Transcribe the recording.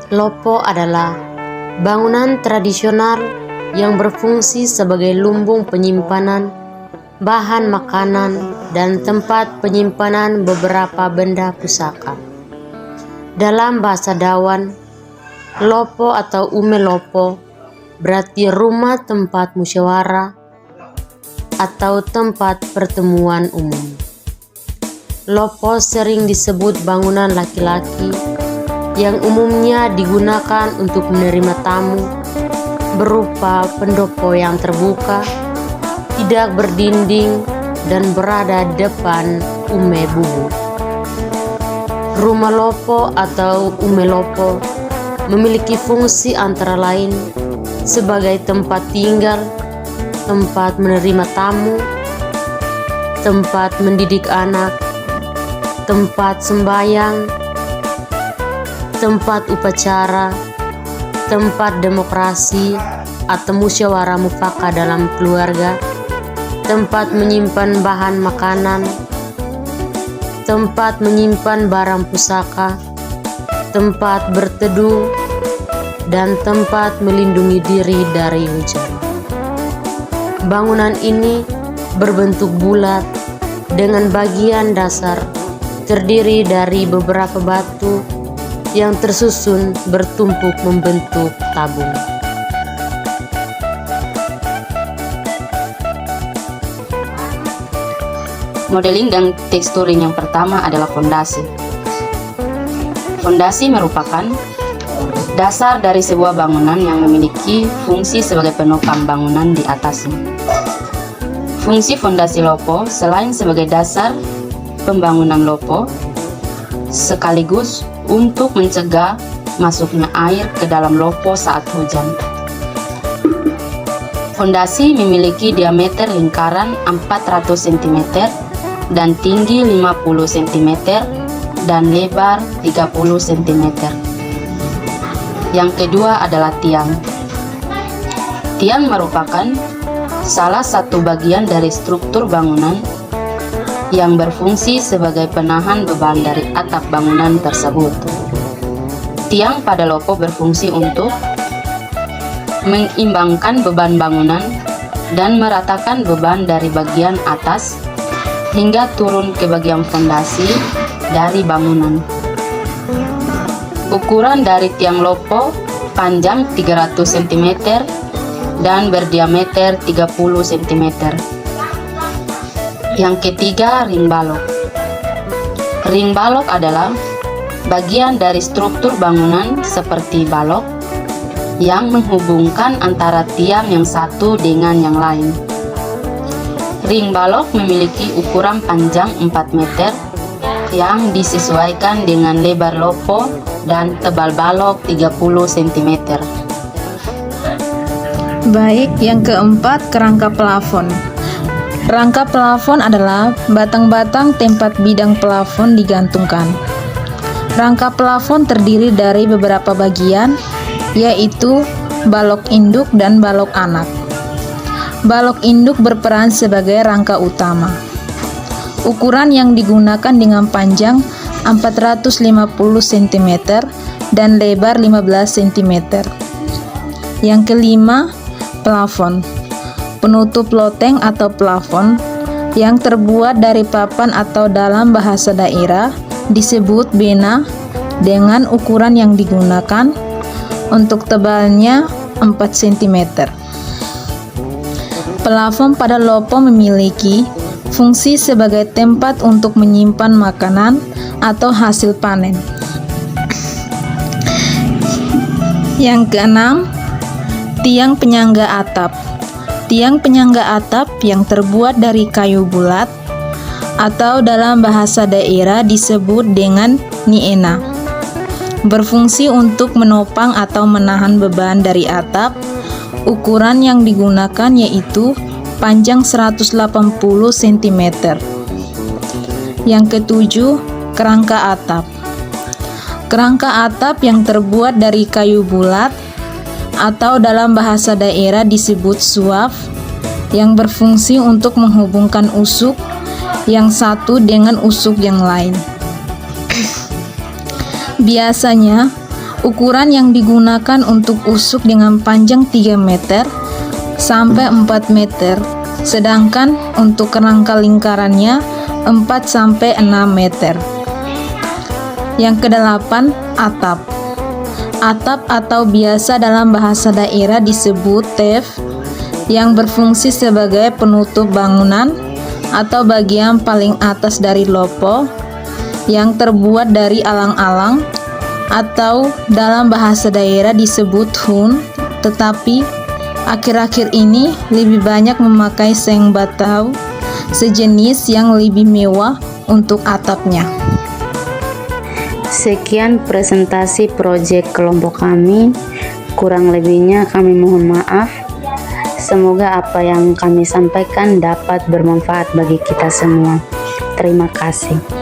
Lopo adalah bangunan tradisional yang berfungsi sebagai lumbung penyimpanan bahan makanan dan tempat penyimpanan beberapa benda pusaka. Dalam bahasa Dawan, lopo atau ume lopo berarti rumah tempat musyawarah atau tempat pertemuan umum. Lopo sering disebut bangunan laki-laki yang umumnya digunakan untuk menerima tamu berupa pendopo yang terbuka, tidak berdinding, dan berada depan ume bubu. Rumah lopo atau ume lopo memiliki fungsi antara lain sebagai tempat tinggal, tempat menerima tamu, tempat mendidik anak, tempat sembahyang, tempat upacara, tempat demokrasi atau musyawarah mufakat dalam keluarga, tempat menyimpan bahan makanan, tempat menyimpan barang pusaka, tempat berteduh, dan tempat melindungi diri dari hujan. Bangunan ini berbentuk bulat dengan bagian dasar terdiri dari beberapa batu yang tersusun bertumpuk membentuk tabung. Modeling dan teksturing yang pertama adalah fondasi. Fondasi merupakan dasar dari sebuah bangunan yang memiliki fungsi sebagai penopang bangunan di atasnya. Fungsi fondasi lopo selain sebagai dasar pembangunan lopo, sekaligus untuk mencegah masuknya air ke dalam lopo saat hujan. Fondasi memiliki diameter lingkaran 400 cm dan tinggi 50 cm dan lebar 30 cm. Yang kedua adalah tiang. Tiang merupakan salah satu bagian dari struktur bangunan yang berfungsi sebagai penahan beban dari atap bangunan tersebut. Tiang pada lopo berfungsi untuk mengimbangkan beban bangunan dan meratakan beban dari bagian atas hingga turun ke bagian fondasi dari bangunan. Ukuran dari tiang lopo panjang 300 cm dan berdiameter 30 cm. Yang ketiga, ring balok. Ring balok adalah bagian dari struktur bangunan seperti balok yang menghubungkan antara tiang yang satu dengan yang lain. Ring balok memiliki ukuran panjang 4 meter yang disesuaikan dengan lebar lopo dan tebal balok 30 cm. Baik, yang keempat, kerangka plafon. Rangka plafon adalah batang-batang tempat bidang plafon digantungkan. Rangka plafon terdiri dari beberapa bagian, yaitu balok induk dan balok anak. Balok induk berperan sebagai rangka utama. Ukuran yang digunakan dengan panjang 450 cm dan lebar 15 cm. Yang kelima, plafon. Penutup loteng atau plafon yang terbuat dari papan atau dalam bahasa daerah disebut bena dengan ukuran yang digunakan untuk tebalnya 4 cm. Plafon pada lopo memiliki fungsi sebagai tempat untuk menyimpan makanan atau hasil panen. Yang keenam, tiang penyangga atap. Tiang penyangga atap yang terbuat dari kayu bulat atau dalam bahasa daerah disebut dengan niena, berfungsi untuk menopang atau menahan beban dari atap. Ukuran yang digunakan yaitu panjang 180 cm. Yang ketujuh, kerangka atap. Kerangka atap yang terbuat dari kayu bulat atau dalam bahasa daerah disebut suaf, yang berfungsi untuk menghubungkan usuk yang satu dengan usuk yang lain. Biasanya Ukuran yang digunakan untuk usuk dengan panjang 3 meter sampai 4 meter, sedangkan untuk kerangka lingkarannya 4 sampai 6 meter. Yang kedelapan, atap. Atap atau biasa dalam bahasa daerah disebut tef, yang berfungsi sebagai penutup bangunan atau bagian paling atas dari lopo yang terbuat dari alang-alang, atau dalam bahasa daerah disebut hun, tetapi akhir-akhir ini lebih banyak memakai seng batau, sejenis yang lebih mewah untuk atapnya. Sekian presentasi proyek kelompok kami, kurang lebihnya kami mohon maaf. Semoga apa yang kami sampaikan dapat bermanfaat bagi kita semua. Terima kasih.